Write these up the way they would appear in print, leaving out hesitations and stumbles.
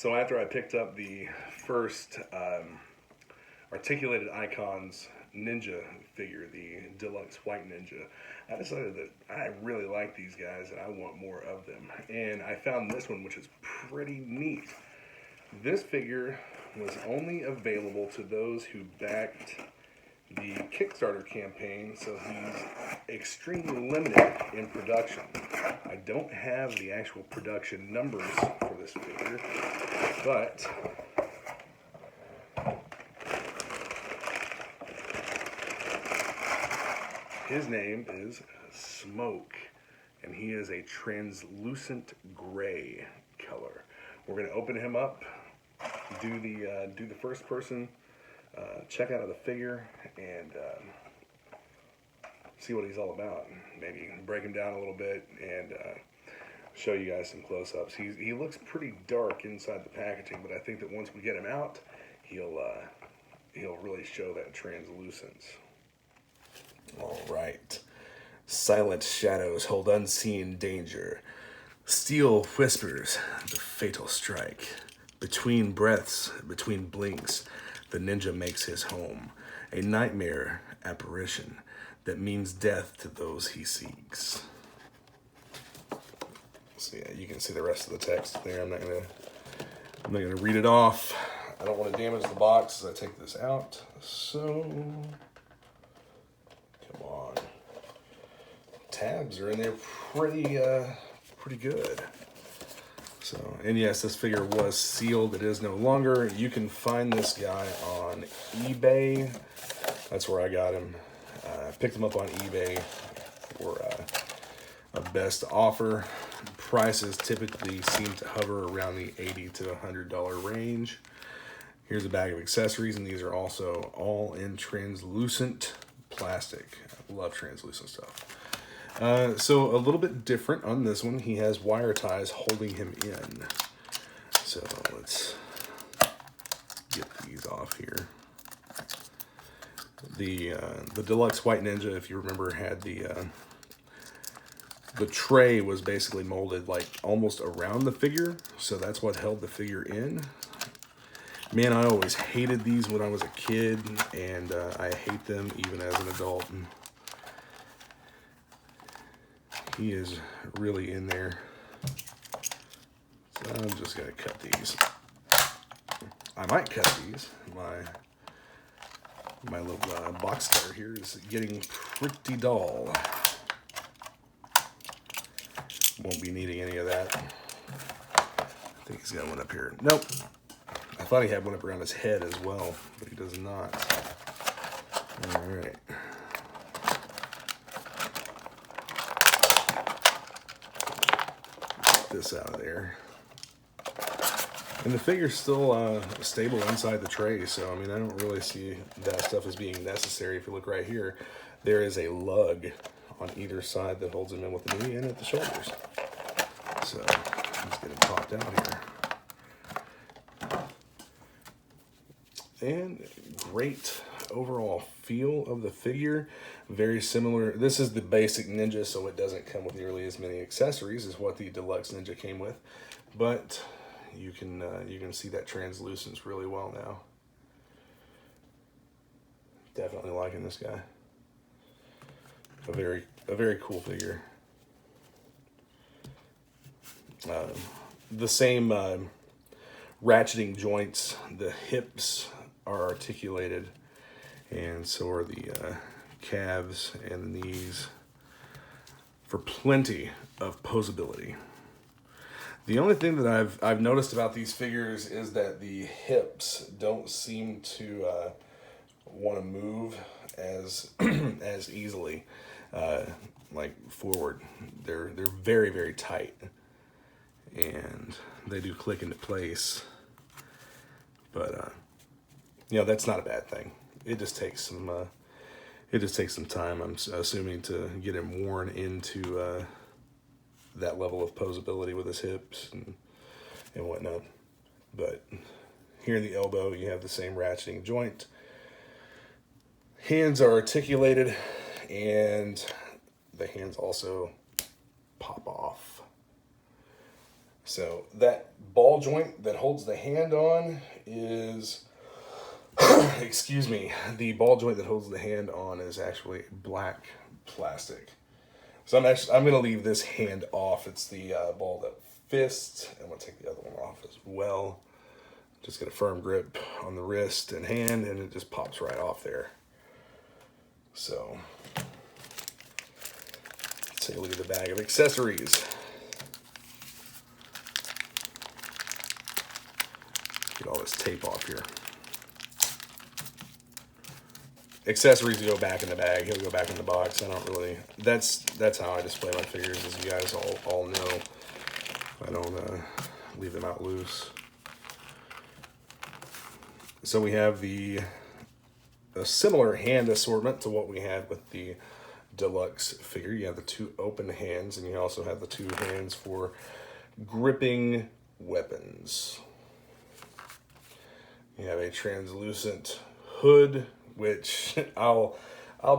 So after I picked up the first Articulated Icons Ninja figure, the Deluxe White Ninja, I decided that I really like these guys and I want more of them. And I found this one, which is pretty neat. This figure was only available to those who backed the Kickstarter campaign, so he's extremely limited in production. I don't have the actual production numbers for this figure, but his name is Smoke, and he is a translucent gray color. We're going to open him up, do the first person check out of the figure, and see what he's all about. Maybe break him down a little bit and show you guys some close-ups. He looks pretty dark inside the packaging, but I think that once we get him out, he'll really show that translucence. All right. Silent shadows hold unseen danger. Steel whispers the fatal strike. Between breaths, between blinks, the ninja makes his home. A nightmare apparition that means death to those he seeks. So yeah, you can see the rest of the text there. I'm not gonna read it off. I don't want to damage the box as I take this out. So come on. Tabs are in there pretty good. So, and yes, this figure was sealed. It is no longer. You can find this guy on eBay. That's where I got him. I picked him up on eBay for a best offer. Prices typically seem to hover around the $80 to $100 range. Here's a bag of accessories, and these are also all in translucent plastic. I love translucent stuff. So a little bit different on this one. He has wire ties holding him in. So let's get these off here. The Deluxe White Ninja, if you remember, had the tray was basically molded like almost around the figure, so that's what held the figure in. Man, I always hated these when I was a kid, and I hate them even as an adult. And he is really in there. So I'm just gonna cut these. I might cut these. My little box cutter here is getting pretty dull. Won't be needing any of that. I think he's got one up here. Nope. I thought he had one up around his head as well, but he does not. All right. Get this out of there. And the figure's still stable inside the tray, so I mean, I don't really see that stuff as being necessary. If you look right here, there is a lug on either side that holds him in with the knee and at the shoulders. So let's get him popped out here. And great overall feel of the figure. Very similar. This is the basic Ninja, so it doesn't come with nearly as many accessories as what the Deluxe Ninja came with, but you can see that translucence really well now. Definitely liking this guy. A very cool figure. The same ratcheting joints. The hips are articulated, and so are the calves and the knees, for plenty of posability. The only thing that I've noticed about these figures is that the hips don't seem to want to move as as easily, like forward. They're very, very tight, and they do click into place. But you know, that's not a bad thing. It just takes some time, I'm assuming, to get him worn into that level of posability with his hips and whatnot. But here in the elbow, you have the same ratcheting joint. Hands are articulated, and the hands also pop off. So that ball joint that holds the hand on is, excuse me, the ball joint that holds the hand on is actually black plastic. So I'm going to leave this hand off. It's the ball that fist. I'm going to take the other one off as well. Just get a firm grip on the wrist and hand, and it just pops right off there. So let's take a look at the bag of accessories. Get all this tape off here. Accessories go back in the bag. He'll go back in the box. I don't really. That's how I display my figures, as you guys all know. I don't leave them out loose. So we have a similar hand assortment to what we had with the deluxe figure. You have the 2 open hands, and you also have the 2 hands for gripping weapons. You have a translucent hood, which I'll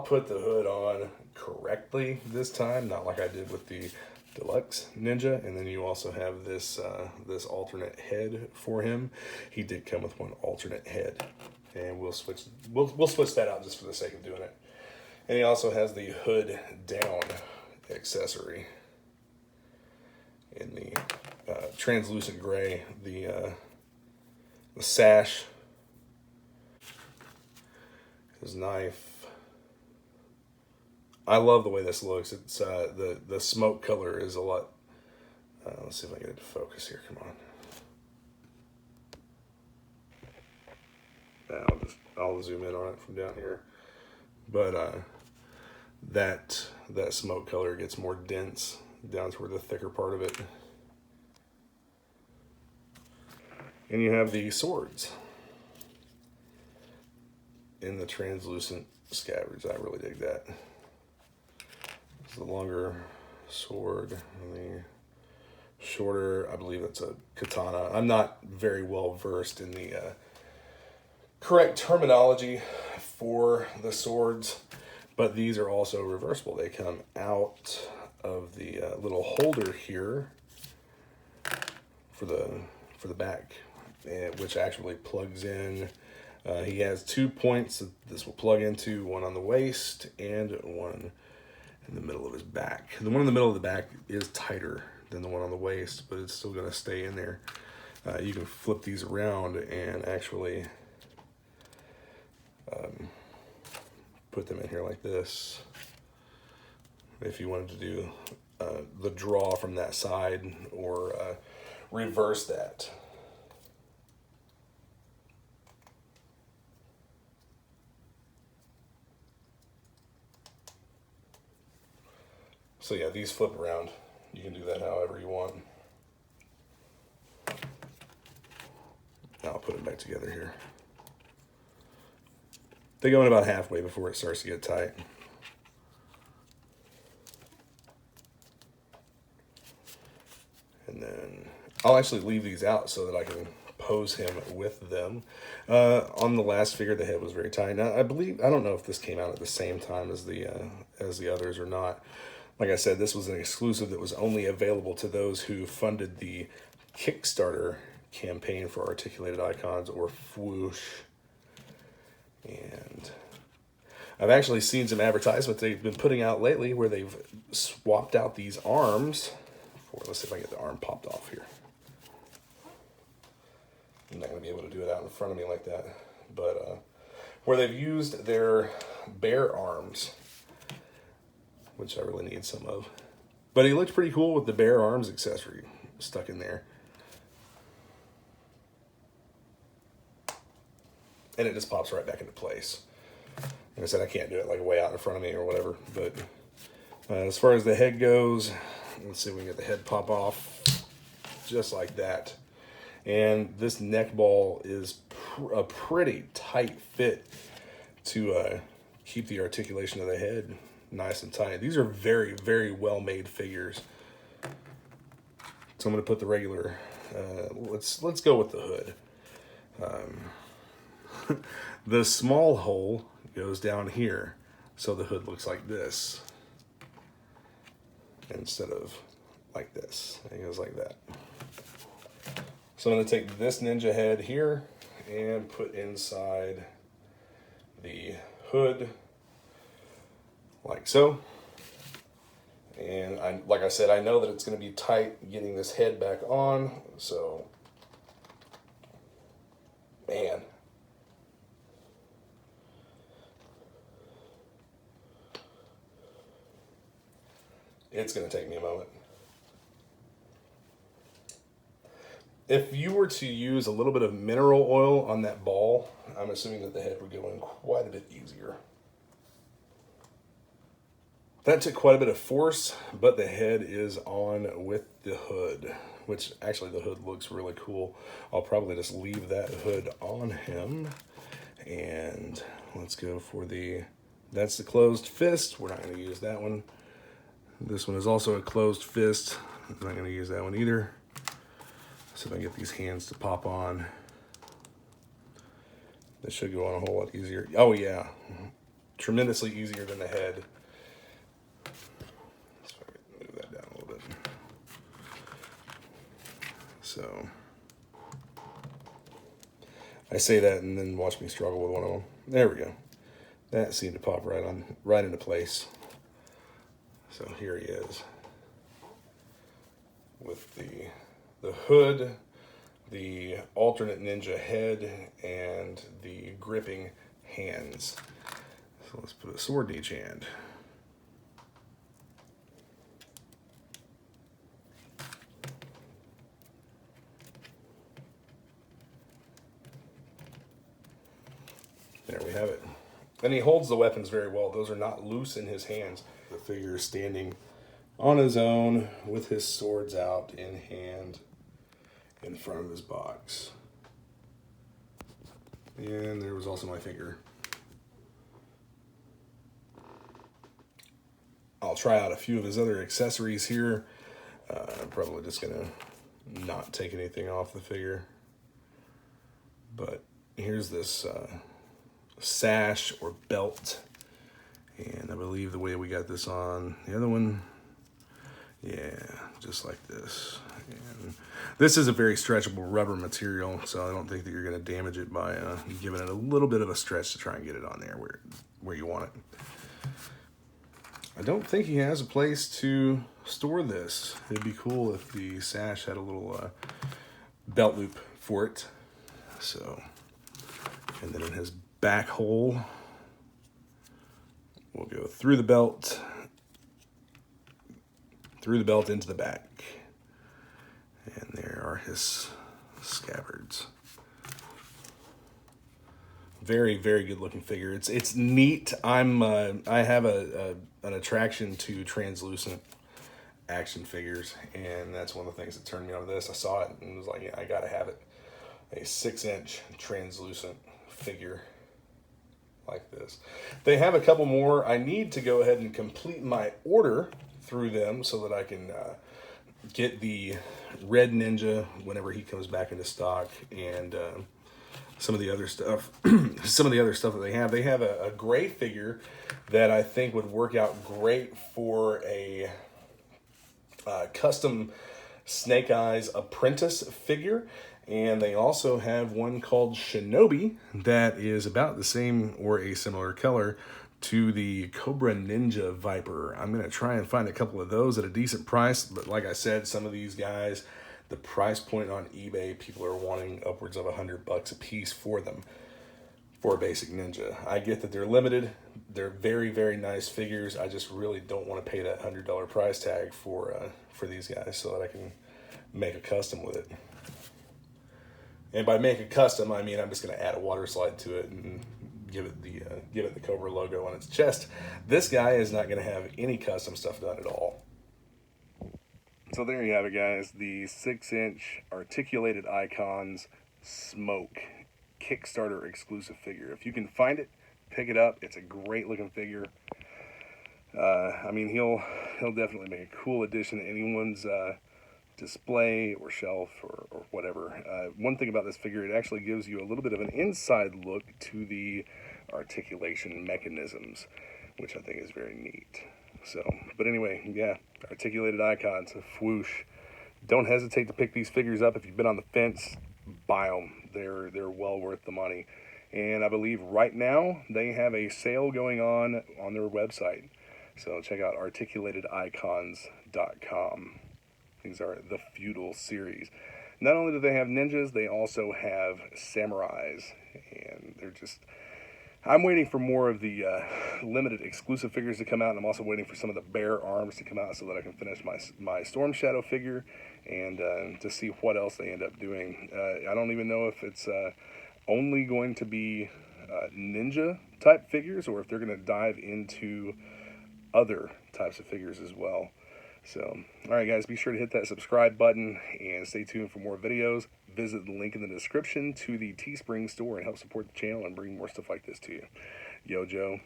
put the hood on correctly this time, not like I did with the deluxe ninja. And then you also have this this alternate head for him. He did come with one alternate head, and we'll switch that out just for the sake of doing it. And he also has the hood down accessory in the translucent gray. The sash, his knife. I love the way this looks. It's the smoke color is a lot. Let's see if I get it to focus here. Come on. I'll zoom in on it from down here. But that smoke color gets more dense down toward the thicker part of it. And you have the swords in the translucent scabbards. I really dig that. It's the longer sword, and the shorter, I believe that's a katana. I'm not very well versed in the correct terminology for the swords, but these are also reversible. They come out of the little holder here for the back, which actually plugs in. He has 2 points that this will plug into, one on the waist and one in the middle of his back. The one in the middle of the back is tighter than the one on the waist, but it's still going to stay in there. You can flip these around and actually put them in here like this. If you wanted to do the draw from that side, or reverse that. So yeah, these flip around. You can do that however you want. Now I'll put it back together here. They go in about halfway before it starts to get tight. And then I'll actually leave these out so that I can pose him with them. On the last figure, the head was very tight. Now I don't know if this came out at the same time as the others or not. Like I said, this was an exclusive that was only available to those who funded the Kickstarter campaign for Articulated Icons, or Fwoosh. And I've actually seen some advertisements they've been putting out lately where they've swapped out these arms for, let's see if I get the arm popped off here. I'm not going to be able to do it out in front of me like that. But where they've used their bare arms, which I really need some of. But he looked pretty cool with the bare arms accessory stuck in there. And it just pops right back into place. Like I said, I can't do it like way out in front of me or whatever. But as far as the head goes, let's see if we can get the head pop off just like that. And this neck ball is a pretty tight fit to keep the articulation of the head nice and tight. These are very, very well made figures. So I'm going to put the regular. Let's go with the hood. The small hole goes down here, so the hood looks like this instead of like this. It goes like that. So I'm going to take this ninja head here and put inside the hood like so. And like I said, I know that it's going to be tight getting this head back on, so man. It's going to take me a moment. If you were to use a little bit of mineral oil on that ball, I'm assuming that the head would go in quite a bit easier. That took quite a bit of force, but the head is on with the hood, which actually the hood looks really cool. I'll probably just leave that hood on him. And let's go for that's the closed fist. We're not going to use that one. This one is also a closed fist. I'm not going to use that one either. So if I get these hands to pop on, this should go on a whole lot easier. Oh yeah, tremendously easier than the head. So I can move that down a little bit. So I say that and then watch me struggle with one of them. There we go. That seemed to pop right into place. So here he is with the hood, the alternate ninja head, and the gripping hands. So let's put a sword in each hand. There we have it. And he holds the weapons very well. Those are not loose in his hands. The figure is standing on his own with his swords out in hand in front of his box. And there was also my finger. I'll try out a few of his other accessories here. I'm probably just gonna not take anything off the figure. But here's this sash or belt. And I believe the way we got this on the other one, yeah, just like this. And this is a very stretchable rubber material, so I don't think that you're going to damage it by giving it a little bit of a stretch to try and get it on there where you want it. I don't think he has a place to store this. It'd be cool if the sash had a little belt loop for it. So, and then in his back hole, we'll go through the belt into the back. And there are his scabbards. Very, very good looking figure. It's neat. I have an attraction to translucent action figures, and that's one of the things that turned me on to this. I saw it and was like, yeah, I gotta have it. A 6-inch translucent figure like this. They have a couple more. I need to go ahead and complete my order through them so that I can get the red ninja whenever he comes back into stock, and some of the other stuff. Some of the other stuff that they have. They have a gray figure that I think would work out great for a custom Snake Eyes apprentice figure. And they also have one called Shinobi that is about the same or a similar color to the Cobra Ninja Viper. I'm going to try and find a couple of those at a decent price. But like I said, some of these guys, the price point on eBay, people are wanting upwards of $100 a piece for them for a basic ninja. I get that they're limited. They're very, very nice figures. I just really don't want to pay that $100 price tag for these guys so that I can make a custom with it. And by make a custom, I mean I'm just going to add a water slide to it and give it the Cobra logo on its chest. This guy is not going to have any custom stuff done at all. So there you have it, guys. The 6-inch articulated icons smoke Kickstarter exclusive figure. If you can find it, pick it up. It's a great looking figure. I mean, he'll definitely make a cool addition to anyone's display or shelf or whatever. One thing about this figure, it actually gives you a little bit of an inside look to the articulation mechanisms, which I think is very neat. So, but anyway, yeah, articulated icons, whoosh. don't hesitate to pick these figures up. If you've been on the fence, buy them. They're well worth the money. And I believe right now they have a sale going on their website. So check out articulatedicons.com. These are the feudal series. Not only do they have ninjas, they also have samurais. And they're just... I'm waiting for more of the limited exclusive figures to come out, and I'm also waiting for some of the bare arms to come out so that I can finish my Storm Shadow figure and to see what else they end up doing. I don't even know if it's only going to be ninja type figures or if they're going to dive into other types of figures as well. So, alright guys, be sure to hit that subscribe button and stay tuned for more videos. Visit the link in the description to the Teespring store and help support the channel and bring more stuff like this to you. Yo, Joe.